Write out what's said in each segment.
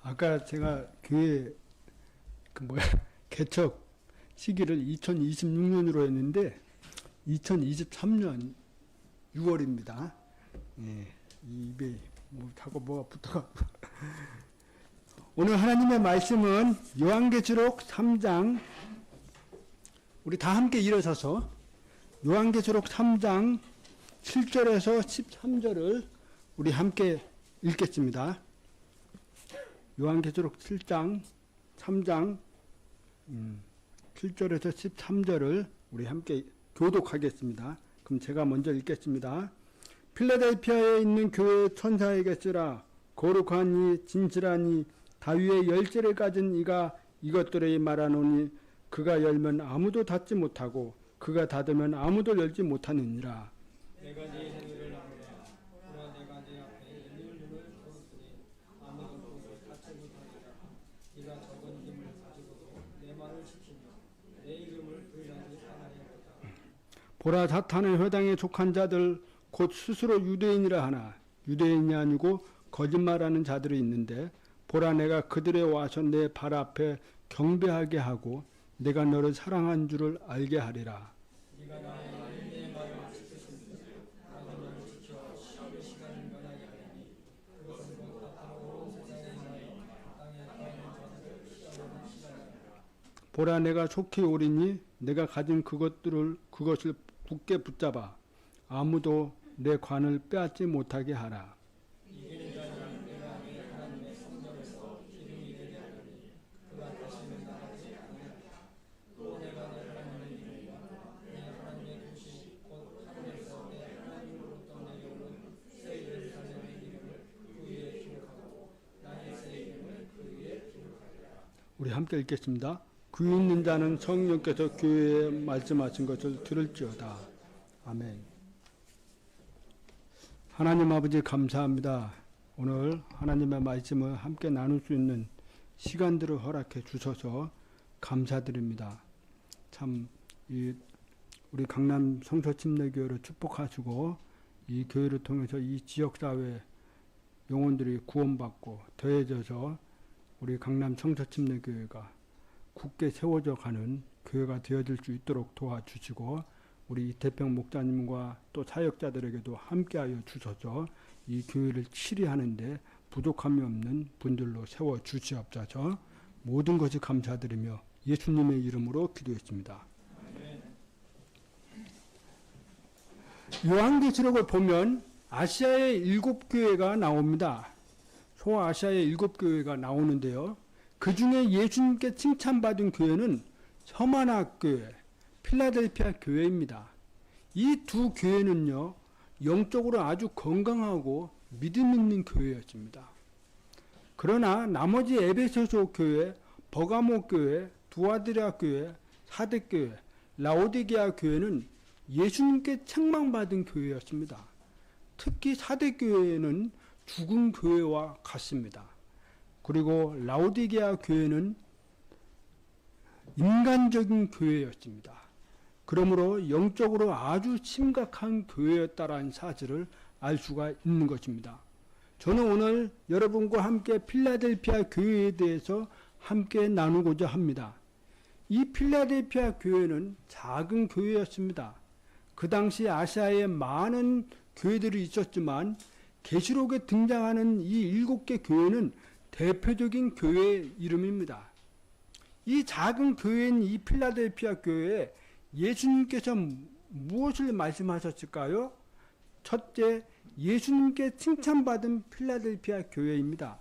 아까 제가 교회 개척 시기를 2026년으로 했는데 2023년 6월입니다. 예, 입에 자꾸 뭐가 붙어가. 오늘 하나님의 말씀은 요한계시록 3장, 우리 다 함께 일어서서 요한계시록 3장 7절에서 13절을 우리 함께 읽겠습니다. 요한계시록 3장 7절에서 13절을 우리 함께 교독하겠습니다. 그럼 제가 먼저 읽겠습니다. 필라델피아에 있는 교회 천사에게 쓰라. 거룩하니 진실하니 다윗의 열쇠를 가진 이가 이것들을 말하노니 그가 열면 아무도 닫지 못하고 그가 닫으면 아무도 열지 못하느니라. 내가 네 행위를 아노라. 보라 내가 네 앞에 열린 문을 두었으니 아무도 그것을 닫지 못하리라. 네가 적은 힘을 가지고도 내 말을 지키며 내 이름을 부인하지 아니하리로다. 보라 사탄의 회당에 속한 자들 곧 스스로 유대인이라 하나 유대인이 아니고 거짓말하는 자들이 있는데 보라 내가 그들에 와서 내 발 앞에 경배하게 하고 내가 너를 사랑한 줄을 알게 하리라. 네가 나의 내 말을 지키신즉 나도 너를 지켜 시험의 시간을 면하게 하리니 그것은 곧 앞으로 세상에 있는 땅에 있는 자들을 시험하는 시간이라. 보라 내가 속히 오리니 내가 가진 그것을 굳게 붙잡아 아무도 내 관을 빼앗지 못하게 하라. 이기는 자는 내가 내 하나님의 성전에서 기름이 되게 하리니 그가 다시는 나가지 아니하리라. 또 내가 내 하나님의 이름과 내 하나님의 도시 곧 하늘에서 내 하나님으로부터 내려오는 새 예루살렘의 이름을 그 위에 기록하고 나의 새 이름을 그 위에 기록하리라. 우리 함께 읽겠습니다. 귀 있는 자는 성령께서 교회에 말씀하신 것을 들을지어다. 아멘. 하나님 아버지 감사합니다. 오늘 하나님의 말씀을 함께 나눌 수 있는 시간들을 허락해 주셔서 감사드립니다. 참 우리 강남 성서침례교회를 축복하시고 이 교회를 통해서 이 지역사회 영혼들이 구원받고 더해져서 우리 강남 성서침례교회가 굳게 세워져 가는 교회가 되어질 수 있도록 도와주시고 우리 이태평 목사님과 또 사역자들에게도 함께하여 주셔서 이 교회를 치리하는데 부족함이 없는 분들로 세워주시옵소서. 모든 것이 감사드리며 예수님의 이름으로 기도했습니다. 요한계시록을 보면 아시아의 7교회가 나옵니다. 소아시아의 7교회가 나오는데요. 그 중에 예수님께 칭찬받은 교회는 서마나 교회, 필라델피아 교회입니다. 이 두 교회는요, 영적으로 아주 건강하고 믿음 있는 교회였습니다. 그러나 나머지 에베소서 교회, 버가모 교회, 두아드라 교회, 사대 교회, 라오디게아 교회는 예수님께 책망받은 교회였습니다. 특히 사대 교회는 죽은 교회와 같습니다. 그리고 라오디게아 교회는 인간적인 교회였습니다. 그러므로 영적으로 아주 심각한 교회였다라는 사실을 알 수가 있는 것입니다. 저는 오늘 여러분과 함께 필라델피아 교회에 대해서 함께 나누고자 합니다. 이 필라델피아 교회는 작은 교회였습니다. 그 당시 아시아에 많은 교회들이 있었지만 계시록에 등장하는 이 7개 교회는 대표적인 교회의 이름입니다. 이 작은 교회인 이 필라델피아 교회에 예수님께서 무엇을 말씀하셨을까요? 첫째, 예수님께 칭찬받은 필라델피아 교회입니다.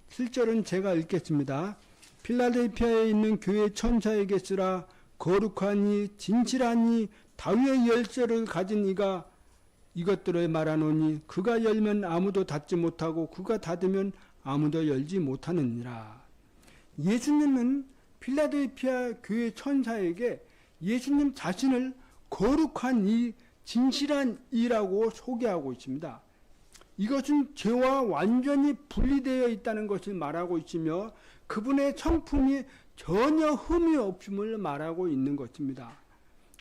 7절은 제가 읽겠습니다. 필라델피아에 있는 교회 천사에게 쓰라. 거룩하니 진실하니 다윗의 열쇠를 가진 이가 이것들을 말하노니 그가 열면 아무도 닫지 못하고 그가 닫으면 아무도 열지 못하느니라. 예수님은 필라델피아 교회 천사에게 예수님 자신을 거룩한 이, 진실한 이라고 소개하고 있습니다. 이것은 죄와 완전히 분리되어 있다는 것을 말하고 있으며 그분의 성품이 전혀 흠이 없음을 말하고 있는 것입니다.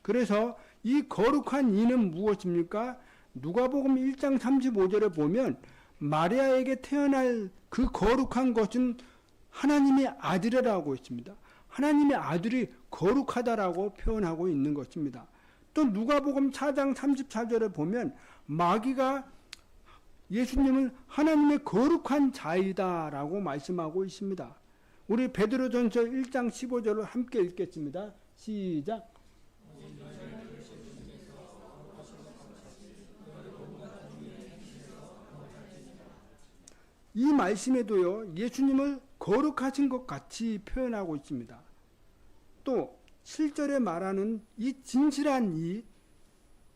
그래서 이 거룩한 이는 무엇입니까? 누가복음 1장 35절에 보면 마리아에게 태어날 그 거룩한 것은 하나님의 아들이라고 했습니다. 하나님의 아들이 거룩하다라고 표현하고 있는 것입니다. 또 누가복음 4장 34절에 보면 마귀가 예수님을 하나님의 거룩한 자이다라고 말씀하고 있습니다. 우리 베드로전서 1장 15절을 함께 읽겠습니다. 시작. 이 말씀에도요, 예수님을 거룩하신 것 같이 표현하고 있습니다. 또 7절에 말하는 이 진실한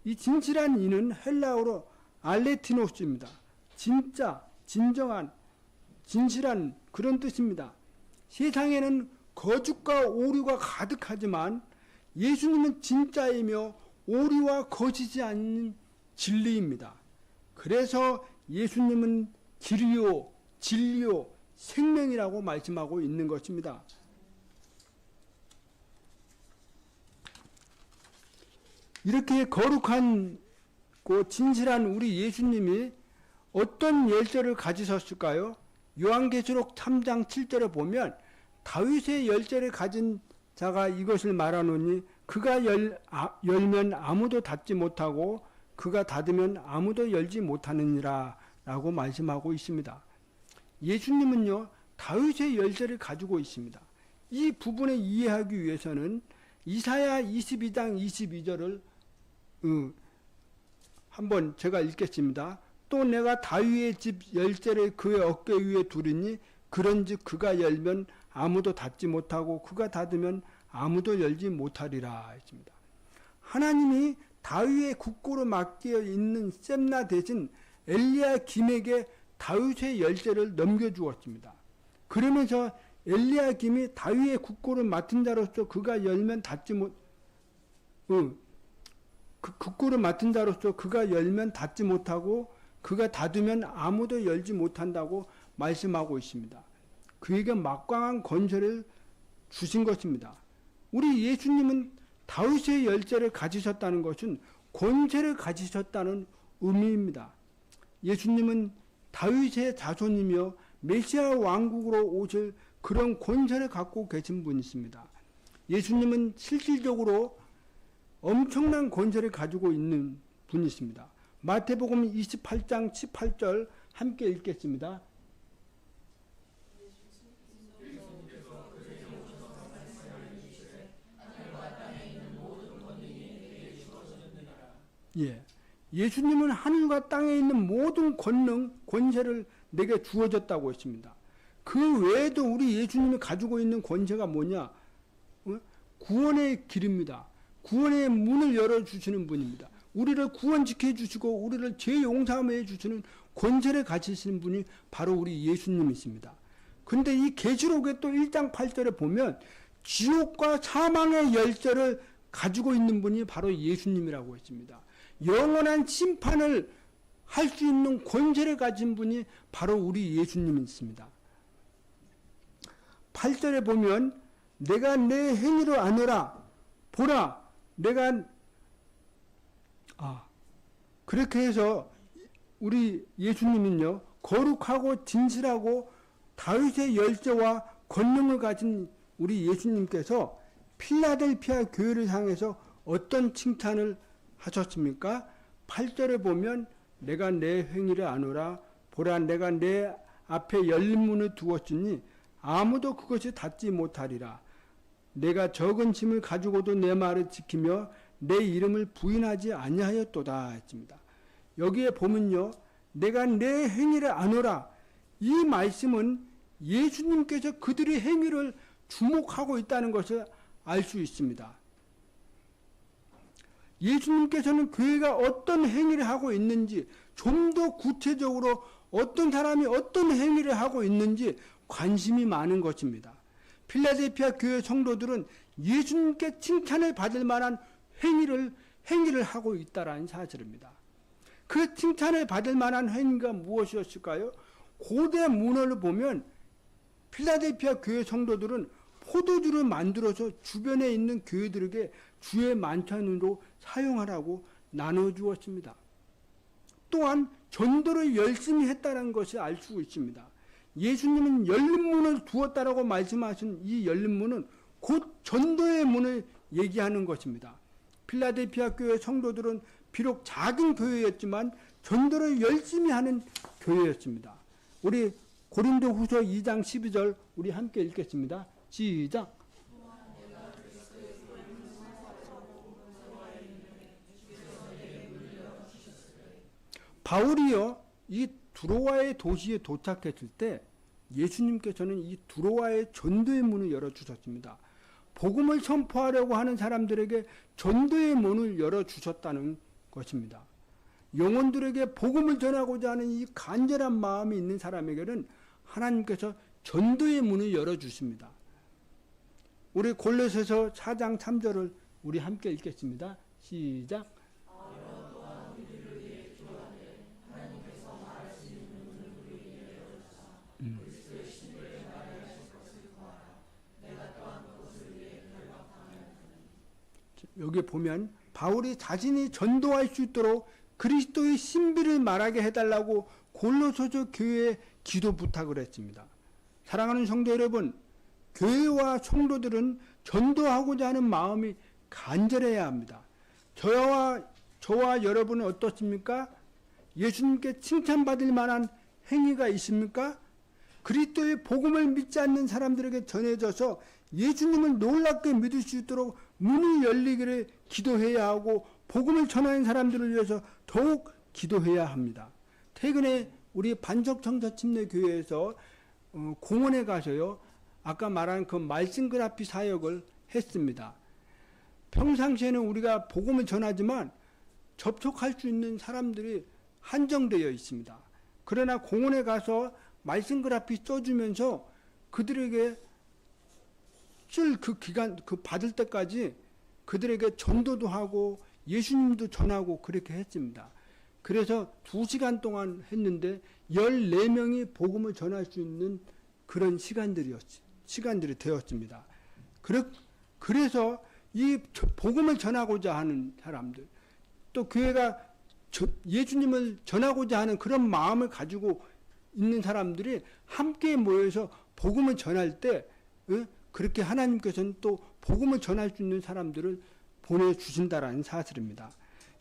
이는 헬라어로 알레티노스입니다. 진짜, 진정한, 진실한 그런 뜻입니다. 세상에는 거짓과 오류가 가득하지만 예수님은 진짜이며 오류와 거짓이 아닌 진리입니다. 그래서 예수님은 길이요, 진리요, 생명이라고 말씀하고 있는 것입니다. 이렇게 거룩한 진실한 우리 예수님이 어떤 열쇠를 가지셨을까요? 요한계시록 3장 7절에 보면 다윗의 열쇠를 가진 자가 이것을 말하노니 그가 열면 아무도 닫지 못하고 그가 닫으면 아무도 열지 못하느니라 라고 말씀하고 있습니다. 예수님은요, 다윗의 열쇠를 가지고 있습니다. 이 부분을 이해하기 위해서는 이사야 22장 22절을 한번 제가 읽겠습니다. 또 내가 다윗의 집 열쇠를 그의 어깨 위에 두리니 그런즉 그가 열면 아무도 닫지 못하고 그가 닫으면 아무도 열지 못하리라 했습니다. 하나님이 다윗의 국고로 맡겨 있는 셈나 대신 엘리야김에게 다윗의 열쇠를 넘겨주었습니다. 그러면서 엘리야김이 다윗의 국고를 맡은 자로서 그가 열면 국고를 맡은 자로서 그가 열면 닫지 못하고 그가 닫으면 아무도 열지 못한다고 말씀하고 있습니다. 그에게 막강한 권세를 주신 것입니다. 우리 예수님은 다윗의 열쇠를 가지셨다는 것은 권세를 가지셨다는 의미입니다. 예수님은 다윗의 자손이며 메시아 왕국으로 오실 그런 권세를 갖고 계신 분이십니다. 예수님은 실질적으로 엄청난 권세를 가지고 있는 분이십니다. 마태복음 28장 18절 함께 읽겠습니다. 예, 예수님은 하늘과 땅에 있는 모든 권세를 내게 주어졌다고 했습니다. 그 외에도 우리 예수님이 가지고 있는 권세가 뭐냐? 구원의 길입니다. 구원의 문을 열어주시는 분입니다. 우리를 구원지켜 주시고 우리를 죄 용서해 주시는 권세를 가지시는 분이 바로 우리 예수님이십니다. 근데 이 계시록의 또 1장 8절에 보면 지옥과 사망의 열쇠를 가지고 있는 분이 바로 예수님이라고 했습니다. 영원한 심판을 할 수 있는 권세를 가진 분이 바로 우리 예수님이십니다. 8절에 보면 내가 내 행위를 아노라 보라 내가 그렇게 해서 우리 예수님은요 거룩하고 진실하고 다윗의 열쇠와 권능을 가진 우리 예수님께서 필라델피아 교회를 향해서 어떤 칭찬을 하셨습니까? 8절에 보면 내가 내 행위를 아노라 보라 내가 내 앞에 열린 문을 두었으니 아무도 그것이 닫지 못하리라. 내가 적은 짐을 가지고도 내 말을 지키며 내 이름을 부인하지 아니하였도다 했습니다. 여기에 보면요 내가 내 행위를 아노라 이 말씀은 예수님께서 그들의 행위를 주목하고 있다는 것을 알 수 있습니다. 예수님께서는 교회가 어떤 행위를 하고 있는지 좀 더 구체적으로 어떤 사람이 어떤 행위를 하고 있는지 관심이 많은 것입니다. 필라델피아 교회 성도들은 예수님께 칭찬을 받을 만한 행위를 하고 있다라는 사실입니다. 그 칭찬을 받을 만한 행위가 무엇이었을까요? 고대 문헌을 보면 필라델피아 교회 성도들은 포도주를 만들어서 주변에 있는 교회들에게 주의 만찬으로 사용하라고 나눠주었습니다. 또 또한 전도를 열심히 했다는 것을 알 수 있습니다. 예수님은 열린 문을 두었다라고 말씀하신 이 열린 문은 곧 전도의 문을 얘기하는 것입니다. 필라델피아 교회 성도들은 비록 작은 교회였지만 전도를 열심히 하는 교회였습니다. 우리 고린도후서 2장 12절 우리 함께 읽겠습니다. 시작. 바울이요, 이 두로와의 도시에 도착했을 때 예수님께서는 이 두로와의 전도의 문을 열어주셨습니다. 복음을 선포하려고 하는 사람들에게 전도의 문을 열어주셨다는 것입니다. 영혼들에게 복음을 전하고자 하는 이 간절한 마음이 있는 사람에게는 하나님께서 전도의 문을 열어주십니다. 우리 골로새서 4장 3절을 우리 함께 읽겠습니다. 시작. 여기 보면 바울이 자신이 전도할 수 있도록 그리스도의 신비를 말하게 해달라고 골로새서 교회에 기도 부탁을 했습니다. 사랑하는 성도 여러분, 교회와 성도들은 전도하고자 하는 마음이 간절해야 합니다. 저와 여러분은 어떻습니까? 예수님께 칭찬받을 만한 행위가 있습니까? 그리스도의 복음을 믿지 않는 사람들에게 전해져서 예수님을 놀랍게 믿을 수 있도록 문이 열리기를 기도해야 하고 복음을 전하는 사람들을 위해서 더욱 기도해야 합니다. 최근에 우리 반석청자침례교회에서 공원에 가서요, 아까 말한 그 말씀 그래피 사역을 했습니다. 평상시에는 우리가 복음을 전하지만 접촉할 수 있는 사람들이 한정되어 있습니다. 그러나 공원에 가서 말씀 그래피 써주면서 그들에게 쓸 그 기간, 그 받을 때까지 그들에게 전도도 하고 예수님도 전하고 그렇게 했습니다. 그래서 2시간 동안 했는데 14명이 복음을 전할 수 있는 그런 시간들이 되었습니다. 그래서 이 복음을 전하고자 하는 사람들, 또 교회가 예수님을 전하고자 하는 그런 마음을 가지고 있는 사람들이 함께 모여서 복음을 전할 때 그렇게 하나님께서는 또 복음을 전할 수 있는 사람들을 보내주신다라는 사실입니다.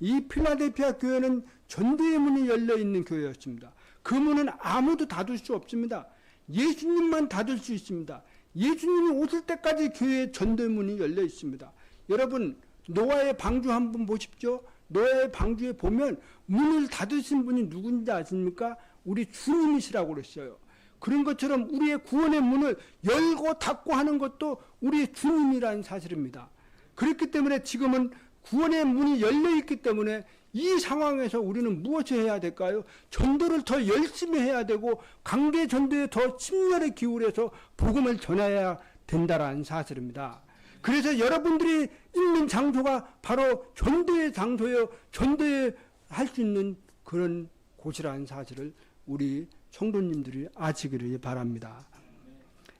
이 필라델피아 교회는 전도의 문이 열려있는 교회였습니다. 그 문은 아무도 닫을 수 없습니다. 예수님만 닫을 수 있습니다. 예수님이 오실 때까지 교회의 전도의 문이 열려 있습니다. 여러분, 노아의 방주 한번 보십시오. 노아의 방주에 보면 문을 닫으신 분이 누군지 아십니까? 우리 주님이시라고 그랬어요. 그런 것처럼 우리의 구원의 문을 열고 닫고 하는 것도 우리 주님이라는 사실입니다. 그렇기 때문에 지금은 구원의 문이 열려있기 때문에 이 상황에서 우리는 무엇을 해야 될까요? 전도를 더 열심히 해야 되고 관계 전도에 더 심혈을 기울여서 복음을 전해야 된다는 사실입니다. 그래서 여러분들이 있는 장소가 바로 전도의 장소요, 전도에 할 수 있는 그런 곳이라는 사실을 우리 성도님들이 아시기를 바랍니다.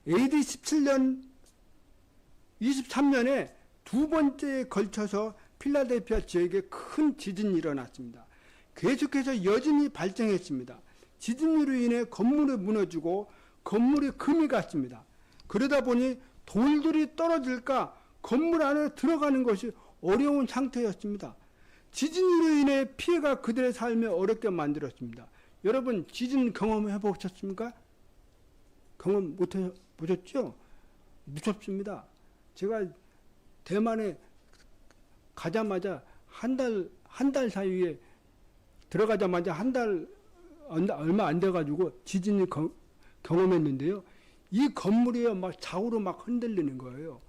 AD 17년 23년에 두 번째에 걸쳐서 필라델피아 지역에 큰 지진이 일어났습니다. 계속해서 여진이 발생했습니다. 지진으로 인해 건물이 무너지고 건물이 금이 갔습니다. 그러다 보니 돌들이 떨어질까 건물 안에 들어가는 것이 어려운 상태였습니다. 지진으로 인해 피해가 그들의 삶을 어렵게 만들었습니다. 여러분, 지진 경험해 보셨습니까? 경험 못 해보셨죠? 무섭습니다. 제가 대만에 가자마자 한 달 사이에 들어가자마자 얼마 안 돼가지고 지진을 경험했는데요. 이 건물이요, 막 좌우로 막 흔들리는 거예요.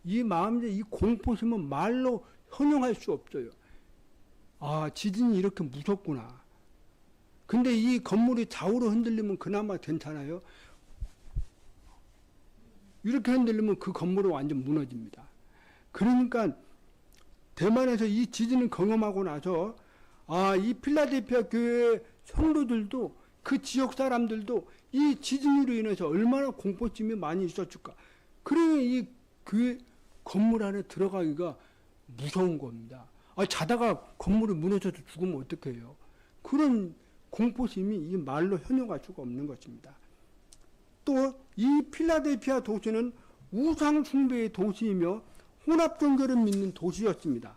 이 마음에 이 공포심은 말로 형용할 수 없어요. 아, 지진이 이렇게 무섭구나. 근데 이 건물이 좌우로 흔들리면 그나마 괜찮아요. 이렇게 흔들리면 그 건물은 완전 무너집니다. 그러니까 대만에서 이 지진을 경험하고 나서 이 필라델피아 교회 성도들도 그 지역 사람들도 이 지진으로 인해서 얼마나 공포심이 많이 있었을까. 그러니 이 교회 건물 안에 들어가기가 무서운 겁니다. 자다가 건물이 무너져서 죽으면 어떡해요. 그런 공포심이 이 말로 현혹할 수가 없는 것입니다. 또 이 필라델피아 도시는 우상 숭배의 도시이며 혼합 종교를 믿는 도시였습니다.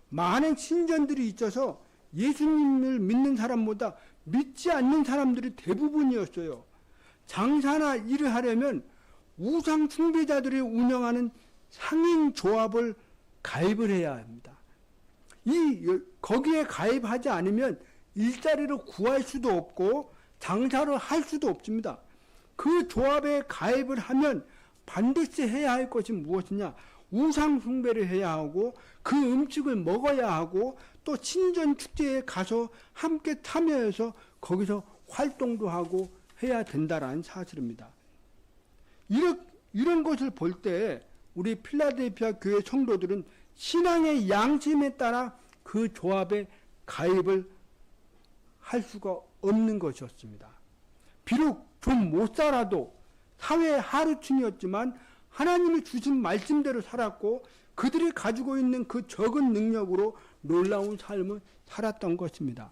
많은 신전들이 있어서 예수님을 믿는 사람보다 믿지 않는 사람들이 대부분이었어요. 장사나 일을 하려면 우상 숭배자들이 운영하는 상인 조합을 가입을 해야 합니다. 거기에 가입하지 않으면 일자리를 구할 수도 없고 장사를 할 수도 없습니다. 그 조합에 가입을 하면 반드시 해야 할 것이 무엇이냐? 우상 숭배를 해야 하고 그 음식을 먹어야 하고 또 신전 축제에 가서 함께 참여해서 거기서 활동도 하고 해야 된다라는 사실입니다. 이런 것을 볼 때 우리 필라델피아 교회 성도들은 신앙의 양심에 따라 그 조합에 가입을 할 수가 없는 것이었습니다. 비록 좀 못 살아도 사회 하루층이었지만 하나님이 주신 말씀대로 살았고 그들이 가지고 있는 그 적은 능력으로 놀라운 삶을 살았던 것입니다.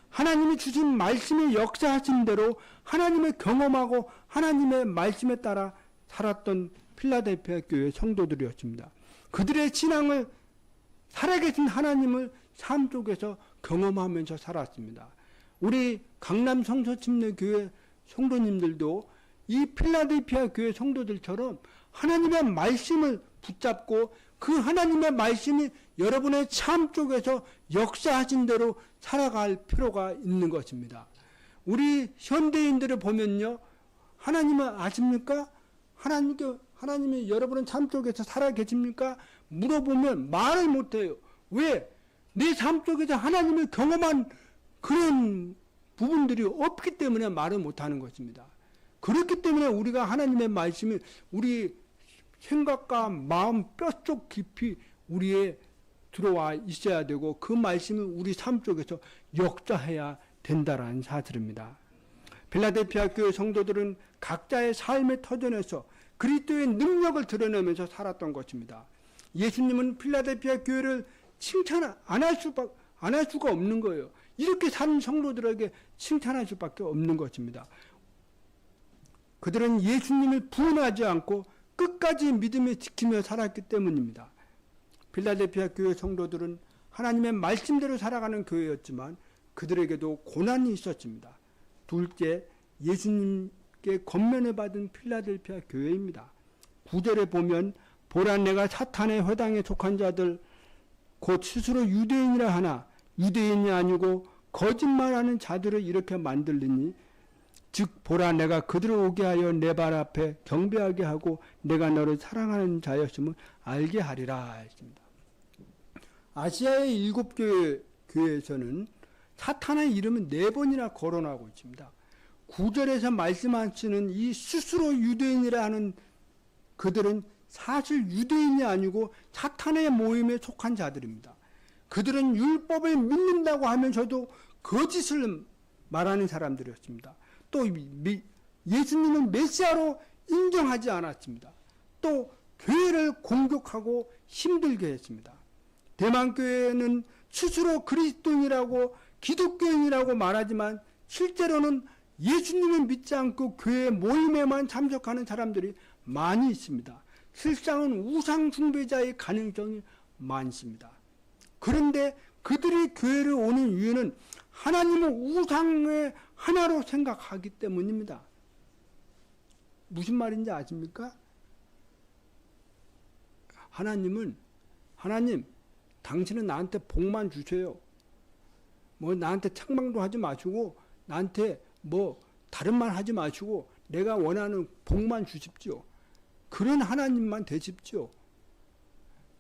하나님이 주신 말씀의 역사하신 대로 하나님을 경험하고 하나님의 말씀에 따라 살았던 필라델피아 교회 성도들이었습니다. 그들의 신앙을 살아계신 하나님을 삶 속에서 경험하면서 살았습니다. 우리 강남 성서침례교회 성도님들도 이 필라델피아 교회 성도들처럼 하나님의 말씀을 붙잡고 그 하나님의 말씀이 여러분의 삶 속에서 역사하신 대로 살아갈 필요가 있는 것입니다. 우리 현대인들을 보면요, 하나님을 아십니까? 하나님이 여러분의 삶 속에서 살아 계십니까? 물어보면 말을 못해요. 왜? 내 삶 속에서 하나님을 경험한 그런 부분들이 없기 때문에 말을 못하는 것입니다. 그렇기 때문에 우리가 하나님의 말씀이 우리 생각과 마음 뼛속 깊이 우리에 들어와 있어야 되고 그 말씀을 우리 삶 속에서 역사해야 된다라는 사실입니다. 필라델피아 교회 성도들은 각자의 삶의 터전에서 그리스도의 능력을 드러내면서 살았던 것입니다. 예수님은 필라델피아 교회를 칭찬 안 할 수가 없는 거예요. 이렇게 사는 성도들에게 칭찬할 수밖에 없는 것입니다. 그들은 예수님을 부인하지 않고 끝까지 믿음을 지키며 살았기 때문입니다. 필라델피아 교회 성도들은 하나님의 말씀대로 살아가는 교회였지만 그들에게도 고난이 있었습니다. 둘째, 예수님께 권면을 받은 필라델피아 교회입니다. 9절에 보면 보라 내가 사탄의 회당에 속한 자들 곧 스스로 유대인이라 하나 유대인이 아니고 거짓말하는 자들을 이렇게 만들리니 즉 보라 내가 그들을 오게 하여 내 발 앞에 경배하게 하고 내가 너를 사랑하는 자였음을 알게 하리라 했습니다. 아시아의 7교회에서는 사탄의 이름은 4번이나 거론하고 있습니다. 9절에서 말씀하시는 이 스스로 유대인이라 하는 그들은 사실 유대인이 아니고 사탄의 모임에 속한 자들입니다. 그들은 율법을 믿는다고 하면서도 거짓을 말하는 사람들이었습니다. 또 예수님은 메시아로 인정하지 않았습니다. 또 교회를 공격하고 힘들게 했습니다. 대만교회는 스스로 그리스도인이라고 기독교인이라고 말하지만 실제로는 예수님을 믿지 않고 교회 모임에만 참석하는 사람들이 많이 있습니다. 실상은 우상 숭배자의 가능성이 많습니다. 그런데 그들이 교회를 오는 이유는 하나님을 우상의 하나로 생각하기 때문입니다. 무슨 말인지 아십니까? 하나님, 당신은 나한테 복만 주세요. 뭐 나한테 책망도 하지 마시고 나한테 뭐 다른 말 하지 마시고 내가 원하는 복만 주십시오. 그런 하나님만 되십시오.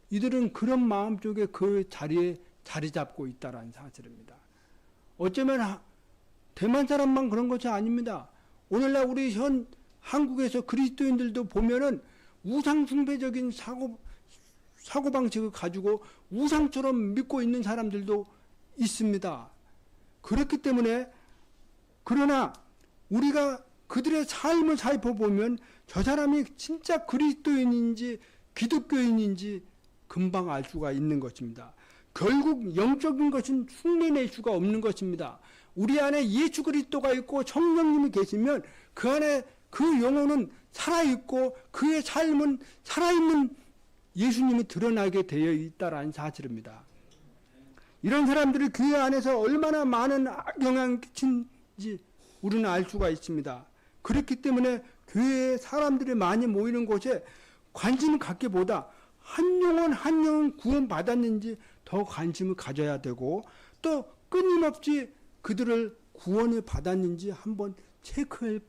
이들은 그런 마음 속에 그 자리에 자리 잡고 있다라는 사실입니다. 어쩌면 대만 사람만 그런 것이 아닙니다. 오늘날 우리 한국에서 그리스도인들도 보면은 우상 숭배적인 사고방식을 가지고 우상처럼 믿고 있는 사람들도 있습니다. 그렇기 때문에 그러나 우리가 그들의 삶을 살펴보면 저 사람이 진짜 그리스도인인지 기독교인인지 금방 알 수가 있는 것입니다. 결국 영적인 것은 흉내낼 수가 없는 것입니다. 우리 안에 예수 그리스도가 있고 성령님이 계시면 그 안에 그 영혼은 살아있고 그의 삶은 살아있는 예수님이 드러나게 되어 있다라는 사실입니다. 이런 사람들이 교회 안에서 얼마나 많은 악영향을 끼친지 우리는 알 수가 있습니다. 그렇기 때문에 교회에 사람들이 많이 모이는 곳에 관심을 갖기보다 한 영혼 구원 받았는지 더 관심을 가져야 되고 또 끊임없이 그들을 구원을 받았는지 한번 체크해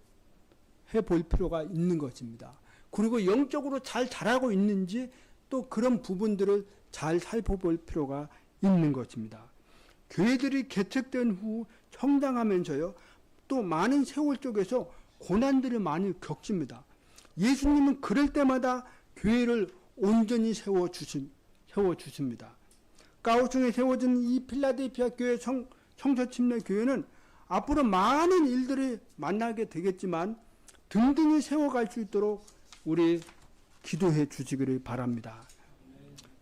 볼 필요가 있는 것입니다. 그리고 영적으로 잘 자라고 있는지 또 그런 부분들을 잘 살펴볼 필요가 있는 것입니다. 교회들이 개척된 후 성장하면서요, 또 많은 세월 쪽에서 고난들을 많이 겪습니다. 예수님은 그럴 때마다 교회를 온전히 세워주십니다. 가오슝에 세워진 이 필라델피아 교회 성서침례 교회는 앞으로 많은 일들을 만나게 되겠지만 든든히 세워갈 수 있도록 우리 기도해 주시기를 바랍니다.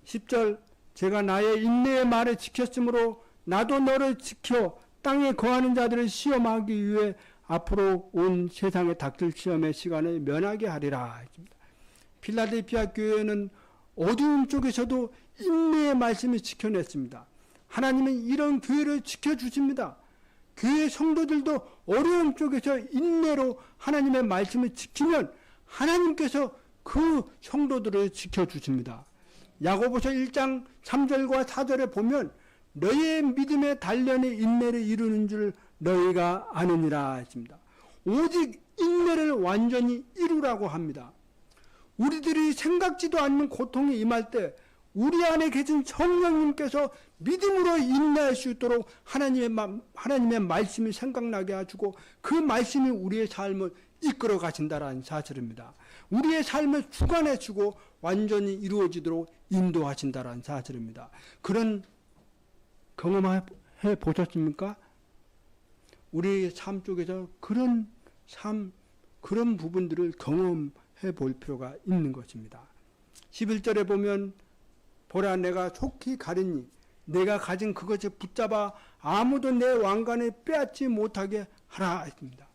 10절 제가 나의 인내의 말을 지켰으므로 나도 너를 지켜 땅에 거하는 자들을 시험하기 위해 앞으로 온 세상에 닥칠 시험의 시간을 면하게 하리라. 필라델피아 교회는 어두운 쪽에서도 인내의 말씀을 지켜냈습니다. 하나님은 이런 교회를 지켜주십니다. 교회 성도들도 어려운 쪽에서 인내로 하나님의 말씀을 지키면 하나님께서 그 성도들을 지켜주십니다. 야고보서 1장 3절과 4절에 보면 너희의 믿음의 단련의 인내를 이루는 줄 너희가 아느니라 했습니다. 오직 인내를 완전히 이루라고 합니다. 우리들이 생각지도 않는 고통이 임할 때 우리 안에 계신 성령님께서 믿음으로 인내할 수 있도록 하나님의 말씀이 생각나게 해주고 그 말씀이 우리의 삶을 이끌어 가신다는 사실입니다. 우리의 삶을 주관해 주고 완전히 이루어지도록 인도하신다는 사실입니다. 그런 경험해 보셨습니까? 우리의 삶 쪽에서 그런 부분들을 경험해 볼 필요가 있는 것입니다. 11절에 보면 보라 내가 속히 가리니 내가 가진 그것을 붙잡아 아무도 내 왕관을 빼앗지 못하게 하라 했습니다.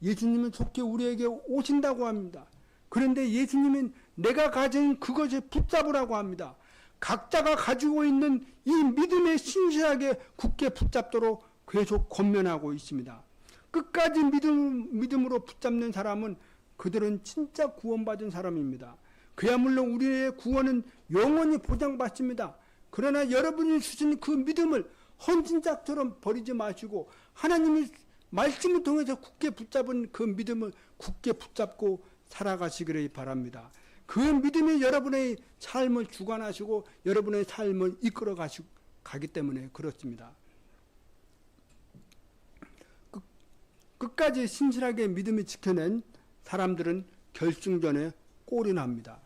예수님은 속히 우리에게 오신다고 합니다. 그런데 예수님은 내가 가진 그것을 붙잡으라고 합니다. 각자가 가지고 있는 이 믿음에 신실하게 굳게 붙잡도록 계속 권면하고 있습니다. 끝까지 믿음으로 붙잡는 사람은 그들은 진짜 구원받은 사람입니다. 그야말로 우리의 구원은 영원히 보장받습니다. 그러나 여러분이 주신 그 믿음을 헌신짝처럼 버리지 마시고 하나님이 말씀을 통해서 굳게 붙잡은 그 믿음을 굳게 붙잡고 살아가시기를 바랍니다. 그 믿음이 여러분의 삶을 주관하시고 여러분의 삶을 이끌어 가기 때문에 그렇습니다. 끝까지 신실하게 믿음을 지켜낸 사람들은 결승전에 골이 납니다.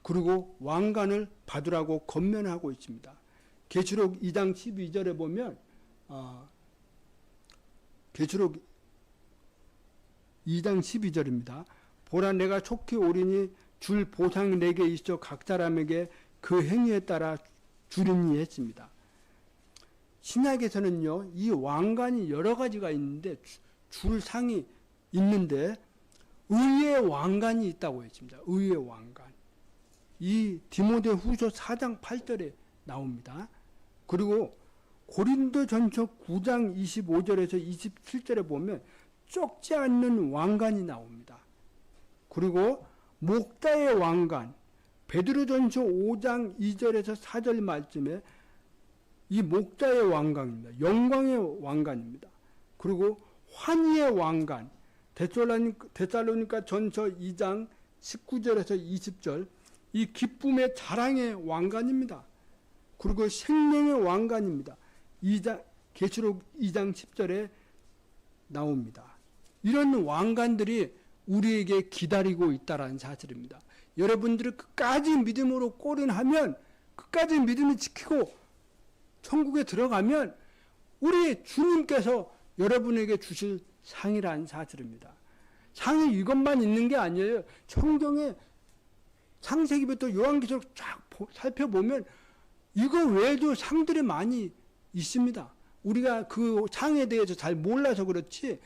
그리고 왕관을 받으라고 권면하고 있습니다. 계시록 2장 12절에 보면 계시록 2장 12절입니다. 보라 내가 속히 오리니 줄 보상이 내게 있어 각 사람에게 그 행위에 따라 주리니 했습니다. 신약에서는요, 이 왕관이 여러 가지가 있는데 줄 상이 있는데 의의 왕관이 있다고 했습니다. 의의 왕관. 이 디모데후서 4장 8절에 나옵니다. 그리고 고린도전서 9장 25절에서 27절에 보면 썩지 않는 왕관이 나옵니다. 그리고 목자의 왕관, 베드로전서 5장 2절에서 4절 말씀에 이 목자의 왕관입니다. 영광의 왕관입니다. 그리고 환희의 왕관, 데살로니가 전서 2장 19절에서 20절, 이 기쁨의 자랑의 왕관입니다. 그리고 생명의 왕관입니다. 계시록 2장 10절에 나옵니다. 이런 왕관들이 우리에게 기다리고 있다는 사실입니다. 여러분들이 끝까지 믿음으로 골인하면, 끝까지 믿음을 지키고 천국에 들어가면 우리 주님께서 여러분에게 주실 상이라는 사실입니다. 상이 이것만 있는 게 아니에요. 성경에 창세기부터 요한계시록 쫙 살펴보면 이거 외에도 상들이 많이 있습니다. 우리가 그 상에 대해서 잘 몰라서 그렇지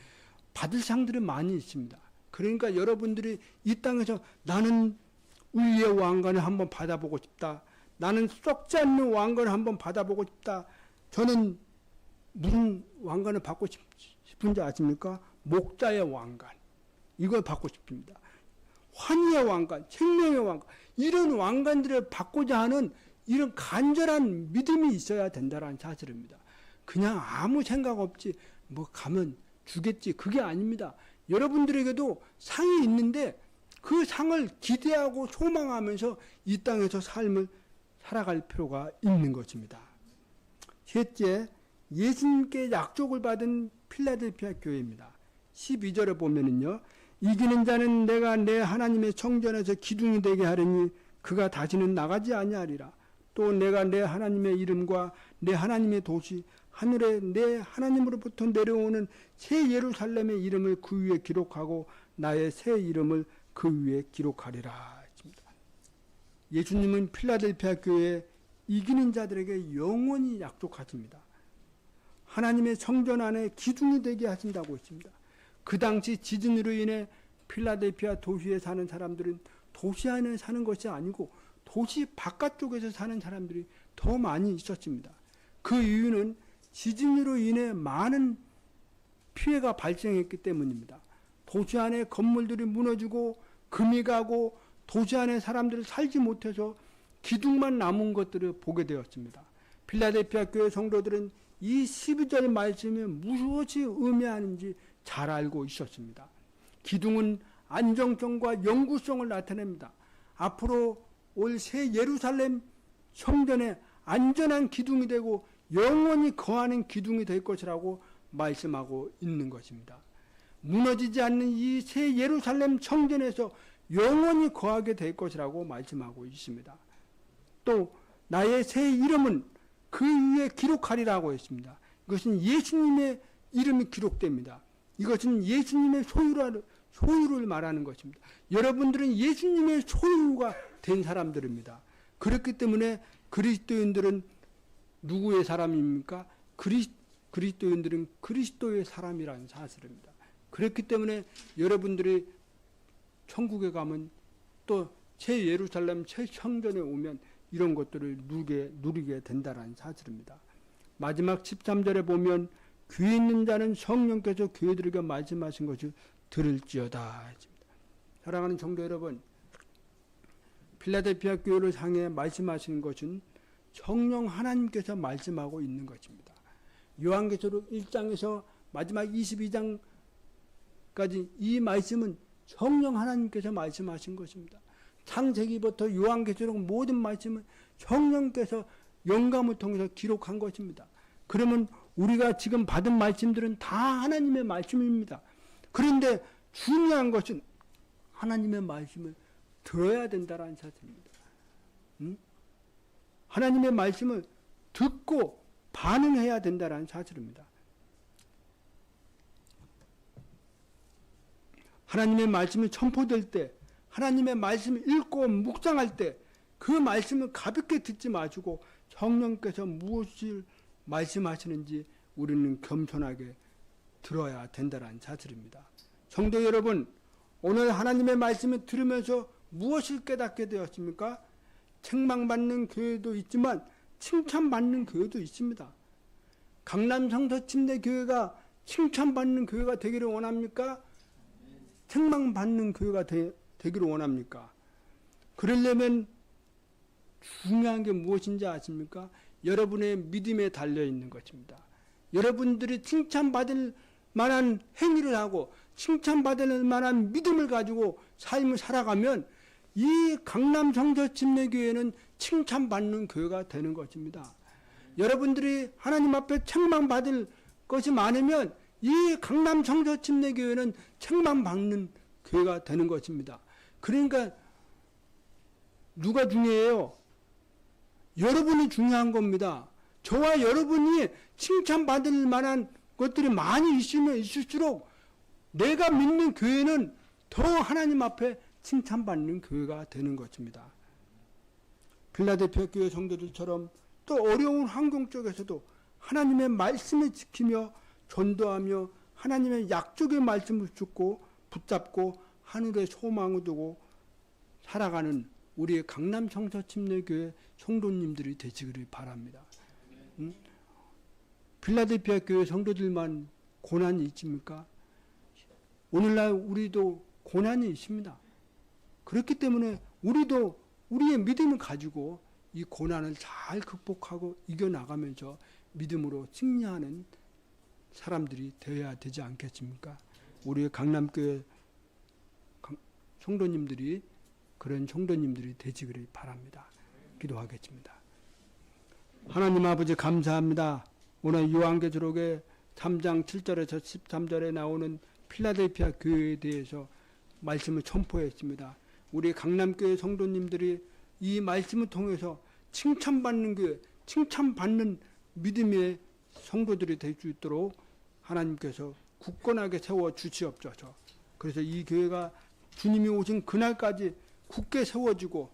받을 상들이 많이 있습니다. 그러니까 여러분들이 이 땅에서 나는 우리의 왕관을 한번 받아보고 싶다. 나는 썩지 않는 왕관을 한번 받아보고 싶다. 저는 무슨 왕관을 받고 싶은지 아십니까? 목자의 왕관. 이걸 받고 싶습니다. 환희의 왕관, 생명의 왕관, 이런 왕관들을 받고자 하는 이런 간절한 믿음이 있어야 된다는 사실입니다. 그냥 아무 생각 없이 뭐 가면 주겠지, 그게 아닙니다. 여러분들에게도 상이 있는데 그 상을 기대하고 소망하면서 이 땅에서 삶을 살아갈 필요가 있는 것입니다. 셋째, 예수님께 약속을 받은 필라델피아 교회입니다. 12절에 보면은요, 이기는 자는 내가 내 하나님의 성전에서 기둥이 되게 하리니 그가 다시는 나가지 아니하리라. 또 내가 내 하나님의 이름과 내 하나님의 도시 하늘에 내 하나님으로부터 내려오는 새 예루살렘의 이름을 그 위에 기록하고 나의 새 이름을 그 위에 기록하리라. 예수님은 필라델피아 교회에 이기는 자들에게 영원히 약속하십니다. 하나님의 성전 안에 기둥이 되게 하신다고 했습니다. 그 당시 지진으로 인해 필라델피아 도시에 사는 사람들은 도시 안에 사는 것이 아니고 도시 바깥쪽에서 사는 사람들이 더 많이 있었습니다. 그 이유는 지진으로 인해 많은 피해가 발생했기 때문입니다. 도시 안에 건물들이 무너지고 금이 가고 도시 안에 사람들이 살지 못해서 기둥만 남은 것들을 보게 되었습니다. 필라델피아 교회 성도들은 이 12절 말씀이 무엇이 의미하는지 잘 알고 있었습니다. 기둥은 안정성과 영구성을 나타냅니다. 앞으로 올 새 예루살렘 성전에 안전한 기둥이 되고 영원히 거하는 기둥이 될 것이라고 말씀하고 있는 것입니다. 무너지지 않는 이 새 예루살렘 성전에서 영원히 거하게 될 것이라고 말씀하고 있습니다. 또 나의 새 이름은 그 위에 기록하리라고 했습니다. 이것은 예수님의 이름이 기록됩니다. 이것은 예수님의 소유를 말하는 것입니다. 여러분들은 예수님의 소유가 된 사람들입니다. 그렇기 때문에 그리스도인들은 누구의 사람입니까? 그리스도인들은 그리스도의 사람이라는 사실입니다. 그렇기 때문에 여러분들이 천국에 가면 또 새 예루살렘 새 성전에 오면 이런 것들을 누리게 된다는 사실입니다. 마지막 13절에 보면 귀 있는 자는 성령께서 교회들에게 말씀하신 것을 들을지어다. 사랑하는 성도 여러분, 필라델피아 교회를 향해 말씀하시는 것은 성령 하나님께서 말씀하고 있는 것입니다. 요한계시록 1장에서 마지막 22장까지 이 말씀은 성령 하나님께서 말씀하신 것입니다. 창세기부터 요한계시록 모든 말씀은 성령께서 영감을 통해서 기록한 것입니다. 그러면 우리가 지금 받은 말씀들은 다 하나님의 말씀입니다. 그런데 중요한 것은 하나님의 말씀을 들어야 된다는 사실입니다. 하나님의 말씀을 듣고 반응해야 된다는 사실입니다. 하나님의 말씀이 선포될 때, 하나님의 말씀을 읽고 묵상할 때 그 말씀을 가볍게 듣지 마시고 성령께서 무엇을 말씀하시는지 우리는 겸손하게 들어야 된다는 사실입니다. 성도 여러분, 오늘 하나님의 말씀을 들으면서 무엇을 깨닫게 되었습니까? 책망받는 교회도 있지만 칭찬받는 교회도 있습니다. 강남성서 침례교회가 칭찬받는 교회가 되기를 원합니까? 책망받는 교회가 되기를 원합니까? 그러려면 중요한 게 무엇인지 아십니까? 여러분의 믿음에 달려있는 것입니다. 여러분들이 칭찬받을 만한 행위를 하고 칭찬받을 만한 믿음을 가지고 삶을 살아가면 이 강남성서 침례교회는 칭찬받는 교회가 되는 것입니다. 여러분들이 하나님 앞에 책망받을 것이 많으면 이 강남성서 침례교회는 책망받는 교회가 되는 것입니다. 그러니까 누가 중요해요? 여러분이 중요한 겁니다. 저와 여러분이 칭찬받을 만한 것들이 많이 있으면 있을수록 내가 믿는 교회는 더 하나님 앞에 칭찬받는 교회가 되는 것입니다. 필라델피아 교회 성도들처럼 또 어려운 환경 속에서도 하나님의 말씀을 지키며 전도하며 하나님의 약속의 말씀을 듣고 붙잡고 하늘의 소망을 두고 살아가는 우리의 강남 성서침례교회 성도님들이 되시기를 바랍니다. 필라델피아 교회 성도들만 고난이 있습니까? 오늘날 우리도 고난이 있습니다. 그렇기 때문에 우리도 우리의 믿음을 가지고 이 고난을 잘 극복하고 이겨나가면서 믿음으로 승리하는 사람들이 되어야 되지 않겠습니까? 우리의 강남교회 성도님들이 그런 성도님들이 되시기를 바랍니다. 기도하겠습니다. 하나님 아버지 감사합니다. 오늘 요한계시록의 3장 7절에서 13절에 나오는 필라델피아 교회에 대해서 말씀을 선포했습니다. 우리 강남교회 성도님들이 이 말씀을 통해서 칭찬받는 교회, 칭찬받는 믿음의 성도들이 될 수 있도록 하나님께서 굳건하게 세워 주시옵소서. 그래서 이 교회가 주님이 오신 그날까지 굳게 세워지고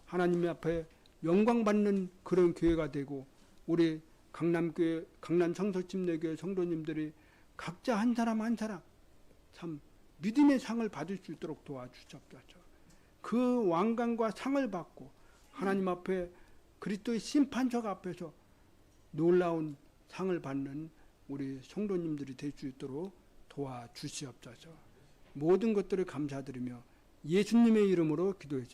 하나님 앞에 영광받는 그런 교회가 되고 우리 강남교회, 강남 성서침례교회 성도님들이 각자 한 사람 한 사람 참 믿음의 상을 받을 수 있도록 도와주시옵소서. 그 왕관과 상을 받고 하나님 앞에 그리스도의 심판석 앞에서 놀라운 상을 받는 우리 성도님들이 될 수 있도록 도와주시옵소서. 모든 것들을 감사드리며 예수님의 이름으로 기도했습니다.